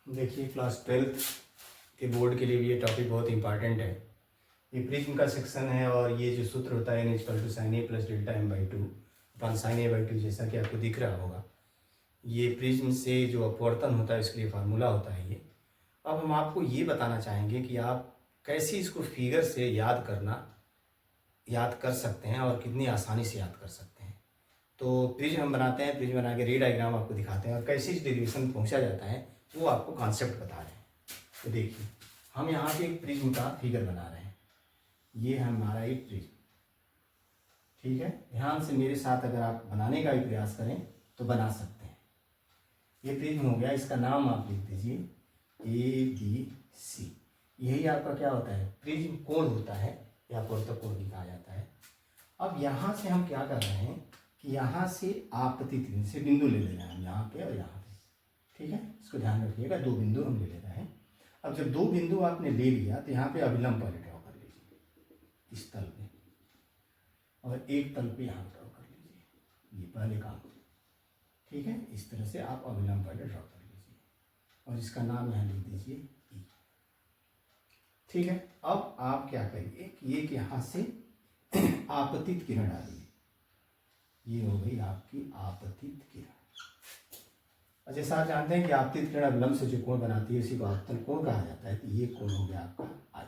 देखिए class 12th के board के लिए भी ये टॉपिक बहुत इंपॉर्टेंट है। ये प्रिज्म का सेक्शन है और ये जो सूत्र होता है n equal to sine A plus delta M by two upon sine A by two, जैसा कि आपको दिख रहा होगा। ये प्रिज्म से जो अपवर्तन होता है इसके लिए फार्मूला होता है ये। अब हम आपको ये बताना चाहेंगे कि आप कैसे इसको फिगर से याद कर सकते हैं और कितनी आसानी से याद कर सकते हैं। तो प्रिज्म हम बनाते हैं, प्रिज्म बना के रे डायग्राम आपको दिखाते हैं और कैसे इस डेरिवेशन पहुंचा जाता है वो आपको कॉन्सेप्ट बता रहे हैं। तो देखिए हम यहाँ पे एक प्रिज्म का फिगर बना रहे हैं। ये है हमारा एक प्रिज्म, ठीक है। ध्यान से मेरे साथ अगर आप बनाने का भी प्रयास करें तो बना सकते हैं। ये प्रिज्म हो गया, इसका नाम आप लिख दीजिए ABC। यही आपका क्या होता है, प्रिज्म कोण होता है या अपवर्तक कोण भी कहा जाता है। अब यहाँ से हम क्या कर रहे हैं कि यहाँ से आपतित से बिंदु ले रहे हैं हम यहाँ पे और यहाँ पे, ठीक है। इसको ध्यान रखिएगा, दो बिंदु हम ले रहे हैं। अब जब दो बिंदु आपने ले लिया तो यहाँ पे अभिलंब पहले ड्रॉ कर लीजिए इस तल पे, और एक तल पे यहाँ ड्रॉ कर लीजिए। ये पहले काम, ठीक है। इस तरह से आप अभिलंब पहले ड्रॉ कर लीजिए और इसका नाम यहाँ लिख दीजिए E, ठीक है। अब आप क्या करिए कि ये कि यहाँ से आपतित किरण डालिए। ये हो गई आपकी आपतित किरण। और जैसा आप जानते हैं कि आपतित किरण अभिलंब से जो कोण बनाती है उसी को आपतन कोण कहा जाता है। तो ये कोण हो गया आपका I,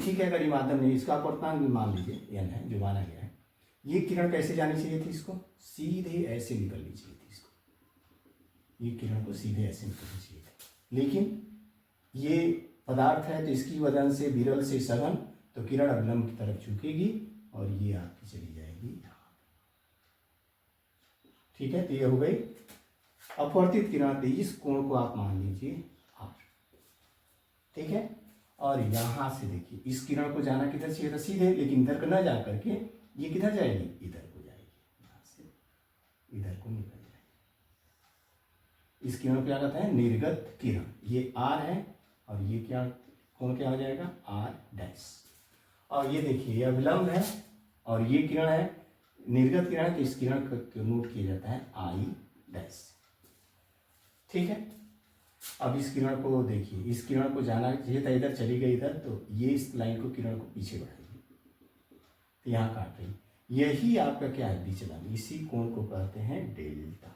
ठीक है। अगर ये माध्यम नहीं, इसका अपवर्तनांक भी मान लीजिए n है जो माना गया है। ये किरण कैसे जानी चाहिए थी, इसको सीधे ऐसे निकलनी चाहिए थी, इसको ये किरण को सीधे ऐसे निकलनी चाहिए थी। लेकिन ये पदार्थ है तो इसकी वजह से विरल से सघन, तो किरण अभिलंब की तरफ झुकेगी और ये आपकी चली जाएगी यहाँ, ठीक है। तो ये हो गई अपवर्तित किरण। इस कोण को आप मान लीजिए R, ठीक है। और यहाँ से देखिए इस किरण को जाना किधर चाहिए था, सीधे, लेकिन इधर को ना जा करके ये किधर जाएगी, इधर को जाएगी, यहाँ से इधर को निकल जाएगी। इस किरण को क्या कहते हैं, निर्गत किरण। ये R है और ये क्या कोण क्या हो जाएगा, R डैश। और ये देखिए ये अभिलंब है और ये किरण है निर्गत किरण है, तो इस किरण को नोट किया जाता है I डैश, ठीक है। अब इस किरण को देखिए, इस किरण को जाना चाहिए था इधर, चली गई इधर, तो ये इस लाइन को किरण को पीछे बढ़ाएगी तो यहाँ काट रही। यही आपका क्या है, विचलन। इसी कोण को कहते हैं डेल्टा,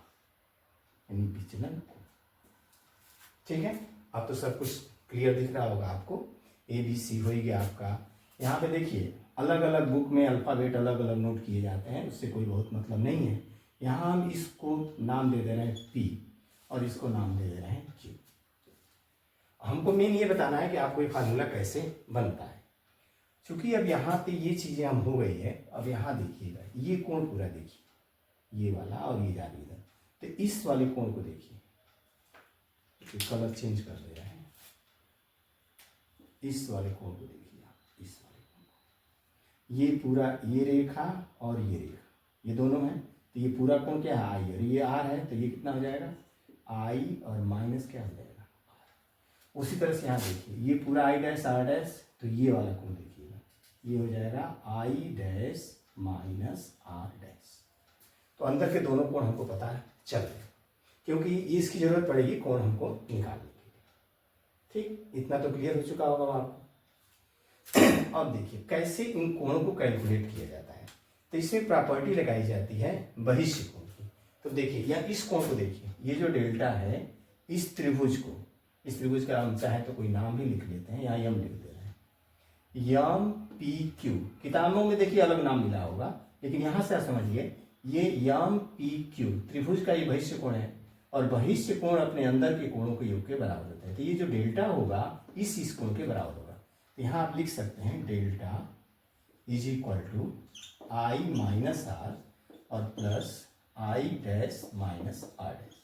यानी विचलन कोण, ठीक है। अब तो सब कुछ क्लियर दिख रहा होगा आपको। ABC हो गया आपका। यहाँ पे देखिए अलग अलग बुक में अल्फ़ाबेट अलग अलग नोट किए जाते हैं, उससे कोई बहुत मतलब नहीं है। यहाँ हम इसको नाम दे दे रहे हैं P और इसको नाम दे दे रहे हैं Q। हमको मेन ये बताना है कि आपको ये फार्मूला कैसे बनता है। चूंकि अब यहाँ पे ये चीज़ें हम हो गई है, अब यहाँ देखिएगा ये कोण पूरा देखिए, ये वाला और ये जा रही इधर, तो इस वाले कोण को देखिए, कलर चेंज कर दे रहे हैं। इस वाले कोण को देखिए आप, इस वाले कोण को, ये पूरा ये रेखा और ये रेखा, ये दोनों हैं, तो ये पूरा कोण क्या है, I, और ये R है, तो ये कितना हो जाएगा, I और माइनस क्या हो जाएगा, R। उसी तरह से यहाँ देखिए ये पूरा I डैश R डैश, तो ये वाला कोण देखिएगा, ये हो जाएगा I dash minus R dash. तो अंदर के दोनों कोण हमको पता है, चल रहे, क्योंकि इसकी जरूरत पड़ेगी कोण हमको निकालने के लिए, ठीक। इतना तो क्लियर हो चुका होगा आपको। अब देखिए कैसे इन कोणों को कैलकुलेट किया जाता है। तो इसमें प्रॉपर्टी लगाई जाती है बहिष्य कोण की। तो देखिए यहाँ इस कोण को देखिए, ये जो डेल्टा है इस त्रिभुज को, इस त्रिभुज का हम चाहे तो कोई नाम भी लिख लेते हैं, यहाँ यम लिख दे रहे हैं, यम PQ। किताबों में देखिए अलग नाम मिला होगा, लेकिन यहाँ से आप समझिए ये यम PQ त्रिभुज का ये बहिष्य कोण है, और बहिष्य कोण अपने अंदर के कोणों के योग के बराबर होता है। तो ये जो डेल्टा होगा इस कोण के बराबर होगा। तो यहाँ आप लिख सकते हैं delta is equal to I minus R और plus I dash minus R dash.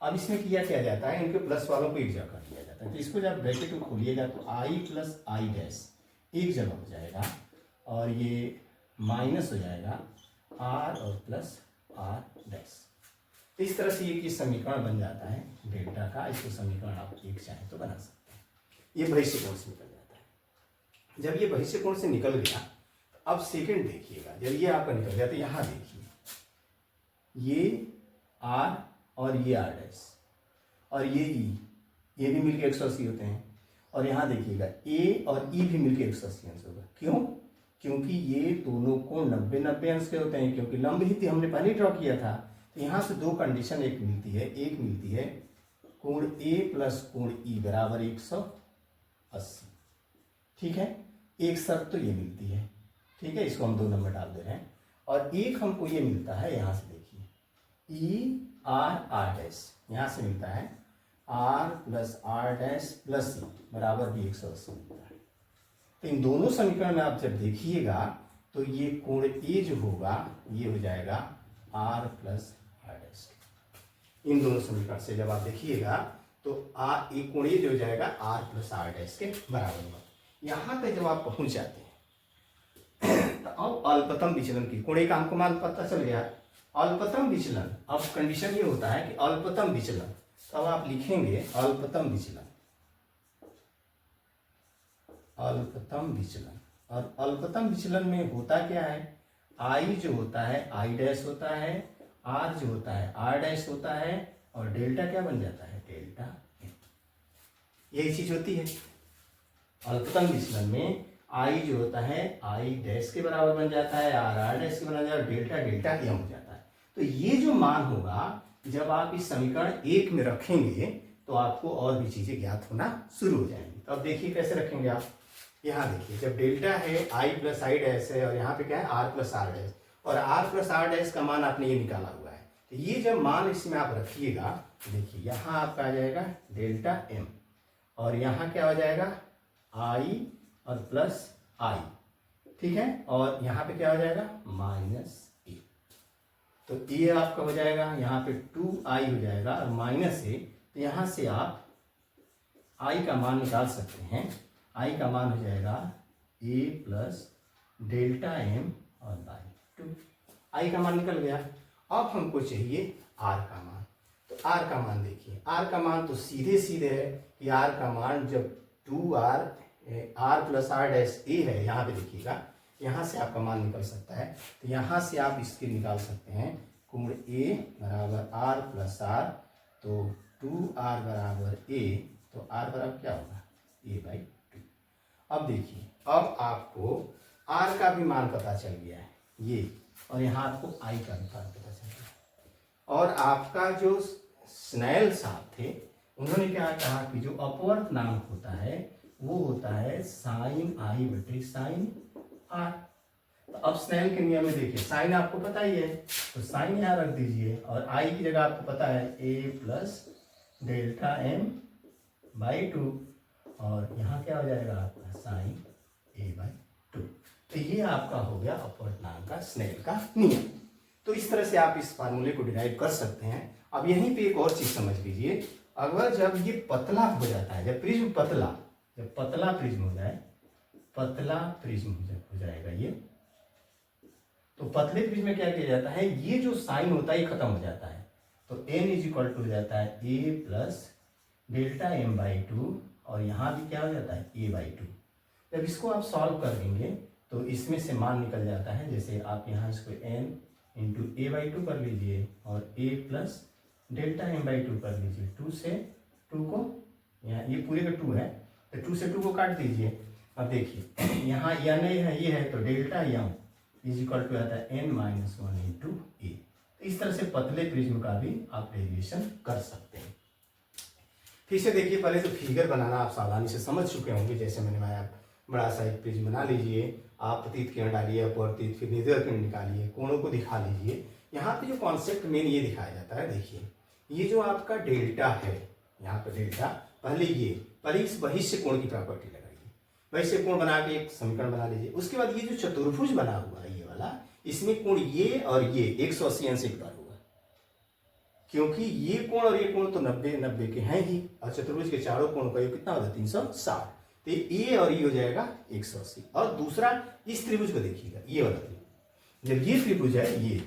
अब इसमें किया जाता है, इनके प्लस वालों को एक जगह किया जाता है। तो इसको जब ब्रैकेट में खोलिएगा तो I प्लस I डैश एक जगह हो जाएगा और ये माइनस हो जाएगा R और प्लस R डैश। इस तरह से ये समीकरण बन जाता है डेल्टा का। इसको समीकरण आप एक चाहें तो बना सकते हैं। ये बहिष्य कोण से निकल जाता है। जब ये बहिष्य कोण से निकल गया, अब सेकंड देखिएगा, जब ये आपका निकल गया तो यहाँ देखिए ये R और ये R डैश, और ये ई, ये भी मिलकर 180 होते हैं। और यहाँ देखिएगा ए और ई भी मिलकर 180 अंश होगा। क्यों? क्योंकि ये दोनों कोण 90-90 अंश के होते हैं, क्योंकि लंब ही हमने पहले ही ड्रॉ किया था। तो यहाँ से दो कंडीशन एक मिलती है कोण ए प्लस कोण ई बराबर 180। ठीक है, एक शर्त तो ये मिलती है। ठीक है, इसको हम 2 नंबर डाल दे रहे हैं। और एक हमको ये मिलता है, यहाँ से देखिए ई आर आर डैश, यहाँ से मिलता है R plus R dash plus E बराबर भी 180 मिलता है। तो इन दोनों समीकरण में आप जब देखिएगा तो ये कोण ए जो होगा ये हो जाएगा आर प्लस आर डैश। इन दोनों समीकरण से जब आप देखिएगा तो कोण ए जो हो जाएगा आर प्लस आर डैश के बराबर होगा। यहाँ तक जब आप पहुँच जाते हैं तो अब अल्पतम विचलन की कोण ए का हमको मान पता चल गया। अल्पतम विचलन, अब कंडीशन ये होता है कि अल्पतम विचलन, तो अब आप लिखेंगे अल्पतम विचलन, अल्पतम विचलन। और अल्पतम विचलन में होता क्या है, आई जो होता है आई डैश होता है, आर जो होता है आर डैश होता है, और डेल्टा क्या बन जाता है, डेल्टा एम। यही चीज होती है अल्पतम विचलन में। आई जो होता है आई डैश के बराबर बन जाता है, आर आर डैश के बराबर, और डेल्टा डेल्टा एम हो जाता है। तो ये जो मान होगा जब आप इस समीकरण 1 में रखेंगे तो आपको और भी चीजें ज्ञात होना शुरू हो जाएंगी। तो अब देखिए कैसे रखेंगे आप। यहाँ देखिए जब डेल्टा है आई प्लस आई डैश है, और यहाँ पे क्या है आर प्लस आर डैश, और आर प्लस आर डैश का मान आपने ये निकाला हुआ है। तो ये जब मान इसमें आप रखिएगा, देखिए यहाँ आपका आ जाएगा डेल्टा एम, और यहाँ क्या हो जाएगा आई और प्लस आई। ठीक है, और यहाँ पे क्या हो जाएगा माइनस ए। तो ये आपका हो जाएगा यहाँ पे 2i हो जाएगा और माइनस ए। तो यहाँ से आप i का मान निकाल सकते हैं। i का मान हो जाएगा a प्लस डेल्टा एम और बाई 2। i का मान निकल गया। अब हमको चाहिए r का मान। तो r का मान देखिए, r का मान तो सीधे सीधे है कि r का मान जब 2r r plus R dash A है, यहाँ पे देखिएगा यहाँ से आपका मान निकल सकता है। तो यहाँ से आप इसके निकाल सकते हैं कोण ए बराबर आर प्लस आर, तो 2r बराबर ए, तो r बराबर क्या होगा a बाई 2। अब देखिए अब आपको r का भी मान पता चल गया है ये, और यहाँ आपको i का भी मान पता चल गया। और आपका जो स्नेल साहब थे उन्होंने क्या कहा कि जो अपवर्त नाम होता है वो होता है साइन आई बटे साइन आर। तो अब स्नेल के नियम में देखिए साइन आपको पता ही है, तो साइन यहाँ रख दीजिए, और आई की जगह आपको पता है ए प्लस डेल्टा एम बाई 2, और यहाँ क्या हो जाएगा आपका साइन ए बाई 2। तो ये आपका हो गया अपवर्त नाम का स्नेल का नियम। तो इस तरह से आप इस फार्मूले को डिराइव कर सकते हैं। अब यहीं पे एक और चीज समझ लीजिए, अगर जब ये पतला हो जाता है, जब प्रिज्म पतला, जब पतला प्रिज्म हो जाए, पतला प्रिज्म हो जाएगा ये, तो पतले प्रिज्म में क्या किया जाता है, ये जो साइन होता है ये खत्म हो जाता है। तो n इज इक्वल टू हो जाता है a plus delta M by 2, और यहाँ भी क्या हो जाता है a बाई 2। जब इसको आप सॉल्व कर देंगे तो इसमें से मान निकल जाता है। जैसे आप यहाँ इसको n इंटू ए बाई 2 कर लीजिए, और a plus delta M by 2 कर लीजिए। 2 से 2 को, यहाँ ये पूरे का 2 है, तो 2 से 2 को काट दीजिए। अब देखिए यहाँ n है, ये है, तो delta M is equal to आता है n माइनस 1 इंटू ए। इस तरह से पतले प्रिज्म का भी आप डेरिवेशन कर सकते हैं। फिर से देखिए, पहले तो फिगर बनाना आप सावधानी से समझ चुके होंगे। जैसे मैंने बताया, बड़ा सा एक प्रिज्म बना लीजिए, आप प्रतीत किरण डालिए, अपवर्तित, फिर निर्देश किरण निकालिए, कोणों को दिखा लीजिए। यहाँ पे जो कॉन्सेप्ट मेन ये दिखाया जाता है, देखिए ये जो आपका डेल्टा है, यहाँ पर डेल्टा, पहले इस बहिष्य कोण की प्रॉपर्टी लगाइए, बहिष्य कोण बना के एक समीकरण बना लीजिए। उसके बाद ये जो चतुर्भुज बना हुआ है ये वाला, इसमें कोण ये और ये 180 अंश एक बार होगा, क्योंकि ये कोण और ये कोण तो 90-90 के हैं ही, और चतुर्भुज के चारों कोण का योग कितना होता है 360। तो ये और ये हो जाएगा 180। और दूसरा इस त्रिभुज को देखिएगा, ये वाला त्रिभुज, जब ये त्रिभुज है ये,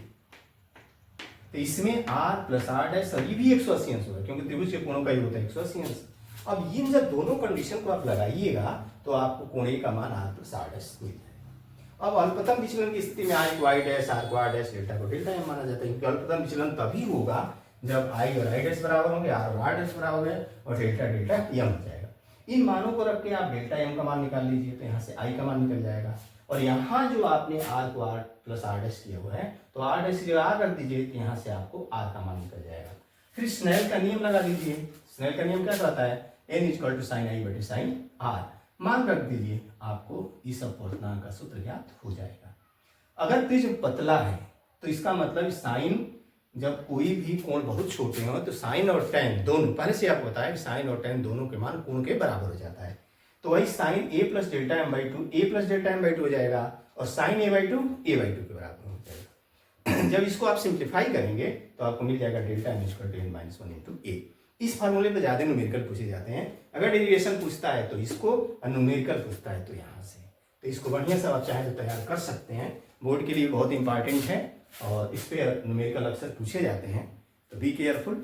तो इसमें आर प्लस आर डैश, और ये भी 180 अंश होगा, क्योंकि त्रिभुज के कोणों का योग होता है 180 अंश। अब ये जब दोनों कंडीशन को आप लगाइएगा तो आपको कोण ए का मान आर प्लस आर डैश मिल जाएगा। अब अल्पतम विचलन की स्थिति में आई को आई डैश, आर को आर डैश, डेल्टा को डेल्टा एम माना जाता है, क्योंकि अल्पतम विचलन तभी होगा जब आई और आई डैश बराबर होंगे, आर और आर डैश बराबर है, और डेल्टा डेल्टा यम हो जाएगा। इन मानों को रख के आप डेल्टा एम का मान निकाल लीजिए, तो यहाँ से आई का मान निकल जाएगा। और यहाँ जो आपने आर को आर प्लस आर डैश किया हुआ है, तो आर डैश की जगह आर रख दीजिए, तो यहाँ से आपको आर का मान निकल जाएगा। फिर स्नेल का नियम लगा दीजिए। स्नेल का नियम क्या कहता है, एन इक्वल टू साइन आई बटे साइन आर, मान रख दीजिए, आपको इस अपवर्तनांक का सूत्र ज्ञात हो जाएगा। अगर प्रिज्म पतला है तो इसका मतलब साइन, जब कोई भी कोण बहुत छोटे हो तो साइन और टेन दोनों, पहले से आपको बताया कि साइन और टेन दोनों के मान कोण के बराबर हो जाता है। तो वही sine A plus delta M by two A plus delta M by two हो जाएगा, और साइन ए बाई टू के बराबर हो जाएगा। जब इसको आप सिंप्लीफाई करेंगे तो आपको मिल जाएगा delta M equal to N minus one into A. इस फार्मूले पे ज़्यादा न्यूमेरिकल पूछे जाते हैं। अगर डेरिवेशन पूछता है तो इसको, और न्यूमेरिकल पूछता है तो यहाँ से। तो इसको बढ़िया से आप चाहे तो तैयार कर सकते हैं, बोर्ड के लिए बहुत इंपॉर्टेंट है, और इस पर न्यूमेरिकल अक्सर पूछे जाते हैं, तो बी केयरफुल।